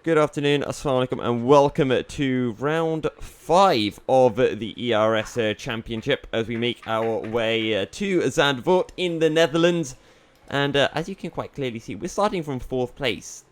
Good afternoon, assalamu alaikum, and welcome to round 5 of the ERS Championship as we make our way to Zandvoort in the Netherlands. And as you can quite clearly see, we're starting from 4th place.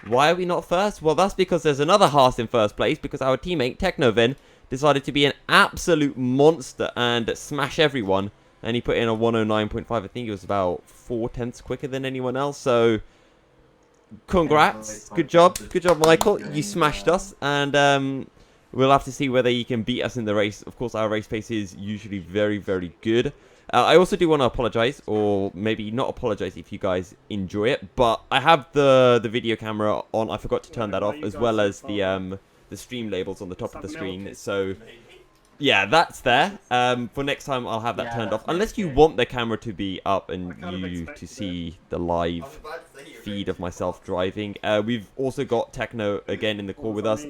Why are we not first? Well, that's because there's another Haas in 1st place, because our teammate Technoven decided to be an absolute monster and smash everyone. And he put in a 109.5, I think it was about 4/10 quicker than anyone else, so congrats, good job, Michael, you smashed us, and we'll have to see whether you can beat us in the race. Of course, our race pace is usually very, very good. I also do want to apologize, or maybe not apologize if you guys enjoy it, but I have the video camera on. I forgot to turn that off, as well as the stream labels on the top of the screen, so yeah, that's there. For next time, I'll have that turned off. Unless you want the camera to be up and you to see the live feed of myself driving. We've also got Techno again in the call with us,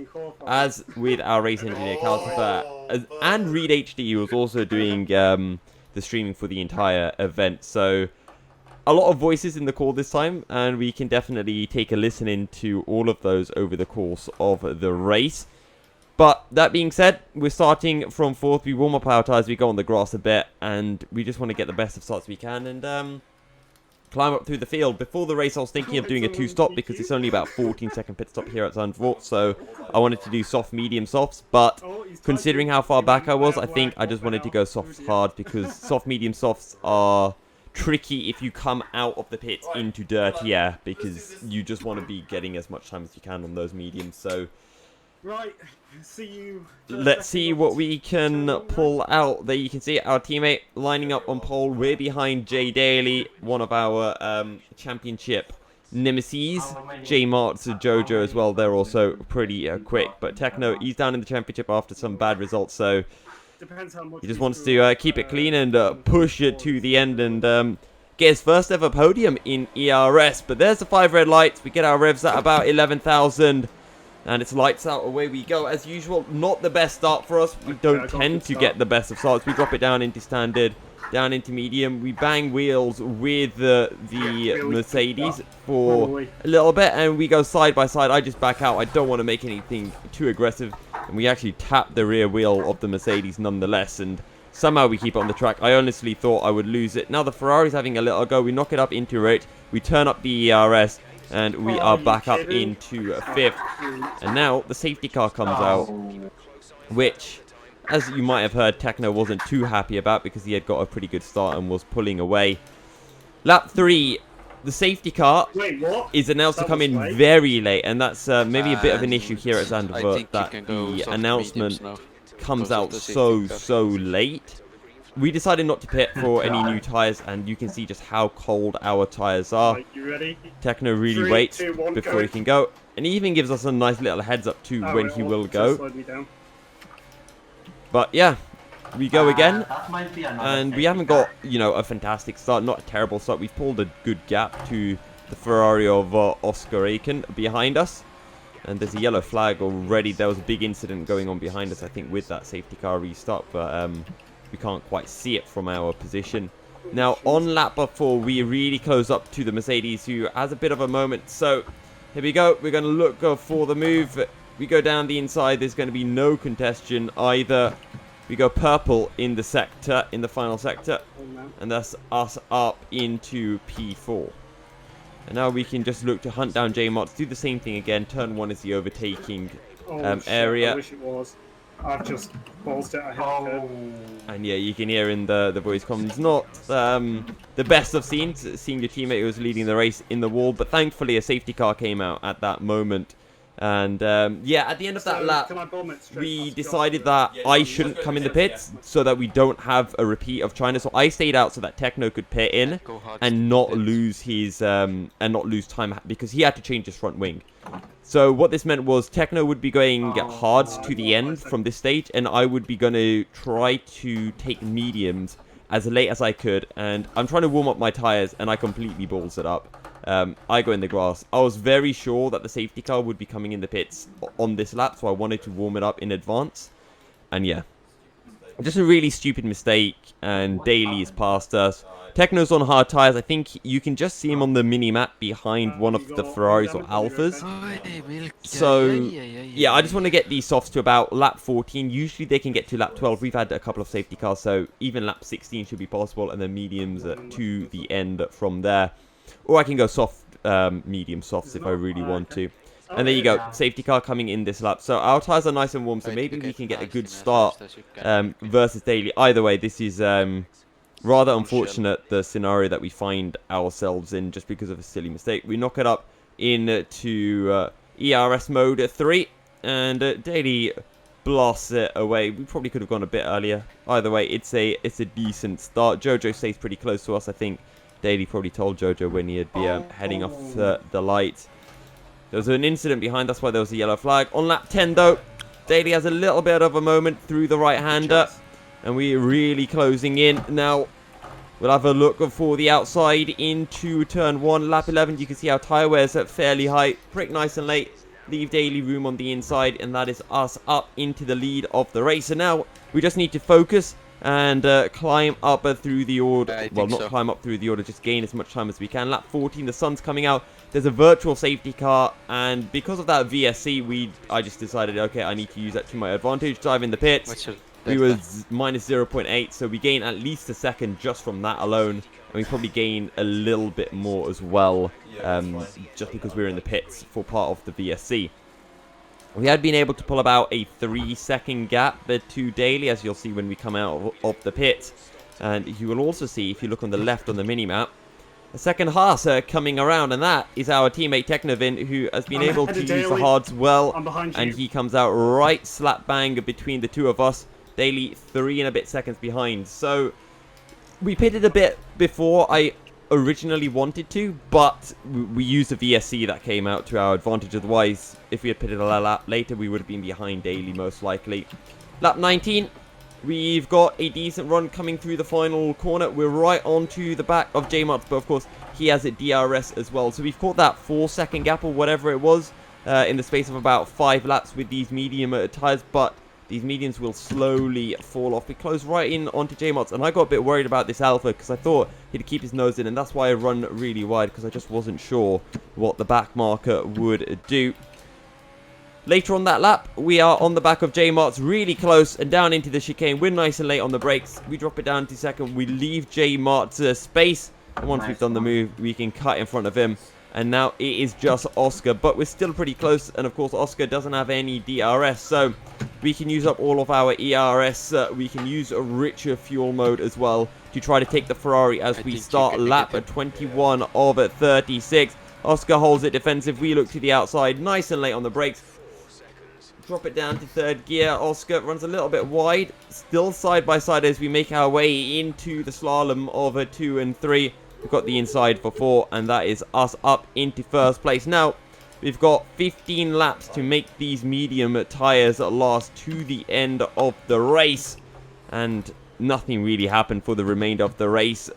as with our race engineer Calcifer, and Reed HD, who was also doing the streaming for the entire event. So a lot of voices in the call this time, and we can definitely take a listen into all of those over the course of the race. But that being said, we're starting from 4th. We warm up our tyres, we go on the grass a bit, and we just want to get the best of starts we can and climb up through the field. Before the race, I was thinking of doing a 2-stop because it's only about 14-second pit stop here at Zandvoort, so I wanted to do soft, medium, softs. But considering how far back I was, I think I just wanted to go soft, hard, because soft, medium, softs are tricky if you come out of the pit into dirty air, because you just want to be getting as much time as you can on those mediums. So right, see you. Let's see what we can pull out. There you can see our teammate lining up on pole. We're behind Jay Daly, one of our championship nemesis. J Mart's Jojo as well. They're also pretty quick. But Techno, he's down in the championship after some bad results, so he just wants to keep it clean and push it to the end and get his first ever podium in ERS. But there's the 5 red lights. We get our revs at about 11,000. And it's lights out, away we go. As usual, not the best start for us. We don't tend to get the best of starts. We drop it down into standard, down into medium. We bang wheels with the Mercedes for a little bit, and we go side by side. I just back out. I don't want to make anything too aggressive. And we actually tap the rear wheel of the Mercedes nonetheless, and somehow we keep it on the track. I honestly thought I would lose it. Now the Ferrari's having a little go. We knock it up into it. We turn up the ERS. And we are back up into 5th. And now the safety car comes out, which, as you might have heard, Techno wasn't too happy about because he had got a pretty good start and was pulling away. Lap 3, the safety car is announced to come in very late, and that's maybe a bit of an issue here at Zandvoort, that the announcement comes out so late. We decided not to pit for any new tyres, and you can see just how cold our tyres are. Right, you ready? Techno really waits before he can go, and he even gives us a nice little heads up to when he will go. But yeah, we go again, and we haven't got, you know, a fantastic start, not a terrible start. We've pulled a good gap to the Ferrari of Oscar Aiken behind us, and there's a yellow flag already. There was a big incident going on behind us, I think, with that safety car restart, but we can't quite see it from our position. Now, on lap 4, we really close up to the Mercedes, who has a bit of a moment. So, here we go. We're going to look for the move. We go down the inside. There's going to be no congestion either. We go purple in the sector, in the final sector. And that's us up into P4. And now we can just look to hunt down J-Mots. Do the same thing again. Turn 1 is the overtaking area. I wish it was. I've just ballsed it. I hit the curb. And yeah, you can hear in the voice comments, not the best of scenes, seeing your teammate who was leading the race in the wall, but thankfully a safety car came out at that moment. And yeah, at the end of that lap, we decided that I shouldn't come in the pits so that we don't have a repeat of China. So I stayed out so that Techno could pit in and not lose his and not lose time, because he had to change his front wing. So what this meant was Techno would be going hards to the end from this stage, and I would be going to try to take mediums as late as I could. And I'm trying to warm up my tyres, and I completely balls it up. I go in the grass. I was very sure that the safety car would be coming in the pits on this lap, so I wanted to warm it up in advance. And yeah, Just a really stupid mistake, and Daly is past us. Techno's on hard tyres. I think you can just see him on the mini-map behind one of the Ferraris or Alphas. So, yeah, I just want to get these softs to about lap 14. Usually they can get to lap 12. We've had a couple of safety cars, so even lap 16 should be possible, and then mediums to the end from there. Or I can go soft, medium softs if I really want to. And there you go, safety car coming in this lap. So our tyres are nice and warm, so maybe we can get a good start versus Daly. Either way, this is rather unfortunate, the scenario that we find ourselves in just because of a silly mistake. We knock it up into ERS mode 3, and Daly blasts it away. We probably could have gone a bit earlier. Either way, it's a decent start. Jojo stays pretty close to us. I think Daly probably told Jojo when he'd be heading off the light. There was an incident behind, that's why there was a yellow flag. On lap 10 though, Daly has a little bit of a moment through the right-hander, and we're really closing in. Now, we'll have a look for the outside into turn 1. Lap 11, you can see our tyre wear's at fairly high. Prick nice and late. Leave Daly room on the inside, and that is us up into the lead of the race. And now, we just need to focus and climb up through the order. Well, not climb up through the order, just gain as much time as we can. Lap 14, the sun's coming out. There's a virtual safety car, and because of that VSC, I just decided, okay, I need to use that to my advantage. Dive in the pits. We was minus 0.8, so we gain at least a second just from that alone, and we probably gain a little bit more as well, just because we're in the pits for part of the VSC. We had been able to pull about a 3-second gap to Daly, as you'll see when we come out of the pit. And you will also see, if you look on the left on the minimap, a second Haas coming around, and that is our teammate Technovin, who has been able to use the hards well, and he comes out right slap bang between the two of us. Daly 3 and a bit seconds behind. So we pitted a bit before I originally wanted to, but we used the VSC that came out to our advantage. Otherwise, if we had pitted a lap later, we would have been behind Daly most likely. Lap 19. We've got a decent run coming through the final corner. We're right onto the back of J-Mart, but of course, he has a DRS as well. So we've caught that 4-second gap or whatever it was in the space of about 5 laps with these medium tyres, but these mediums will slowly fall off. We close right in onto J-Mart, and I got a bit worried about this Alpha because I thought he'd keep his nose in, and that's why I run really wide, because I just wasn't sure what the back marker would do. Later on that lap, we are on the back of J-Mart's, really close, and down into the chicane. We're nice and late on the brakes. We drop it down to second. We leave J-Mart's space, and once we've done the move, we can cut in front of him. And now it is just Oscar, but we're still pretty close, and of course Oscar doesn't have any DRS, so we can use up all of our ERS. We can use a richer fuel mode as well to try to take the Ferrari as we start lap at 21 of 36. Oscar holds it defensive. We look to the outside, nice and late on the brakes. Drop it down to third gear. Oscar runs a little bit wide, still side by side as we make our way into the slalom of 2 and 3. We've got the inside for 4, and that is us up into first place. Now, we've got 15 laps to make these medium tyres last to the end of the race, and nothing really happened for the remainder of the race.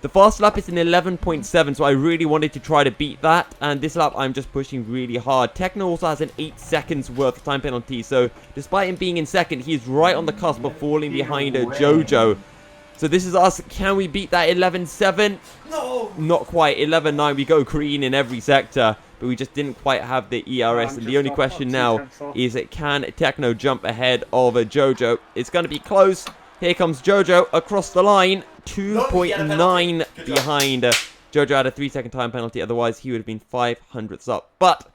The fast lap is an 11.7, so I really wanted to try to beat that, and this lap I'm just pushing really hard. Techno also has an 8 seconds worth of time penalty, so despite him being in second, he's right on the cusp of falling behind Jojo. So this is us. Can we beat that 11.7? No! Not quite. 11.9. We go green in every sector, but we just didn't quite have the ERS. And the only question now is, can Techno jump ahead of Jojo? It's going to be close. Here comes Jojo across the line. 2.9 behind. Jojo had a 3-second time penalty. Otherwise, he would have been 500ths up. But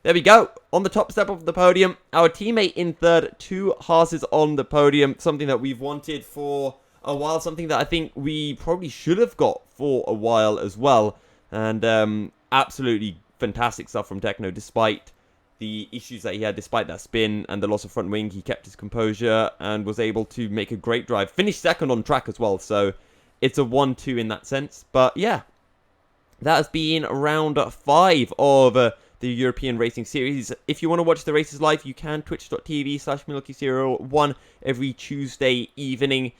there we go. On the top step of the podium, our teammate in third. 2 Haas's on the podium. Something that we've wanted for a while, something that I think we probably should have got for a while as well. And absolutely fantastic stuff from Techno, despite the issues that he had, despite that spin and the loss of front wing. He kept his composure and was able to make a great drive. Finished second on track as well, so it's a 1-2 in that sense. But yeah, that has been round 5 of the European Racing Series. If you want to watch the races live, you can twitch.tv/MilkySerial1 every Tuesday evening.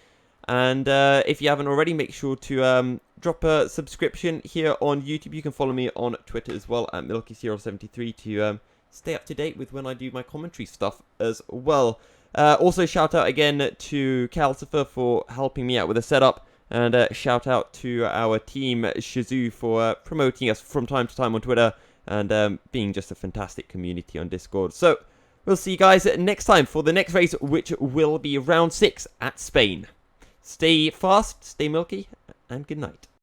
And if you haven't already, make sure to drop a subscription here on YouTube. You can follow me on Twitter as well at MilkySerial73 to stay up to date with when I do my commentary stuff as well. Also, shout out again to Calcifer for helping me out with the setup. And shout out to our team, Shazoo, for promoting us from time to time on Twitter. And being just a fantastic community on Discord. So, we'll see you guys next time for the next race, which will be round 6 at Spain. Stay fast, stay milky, and good night.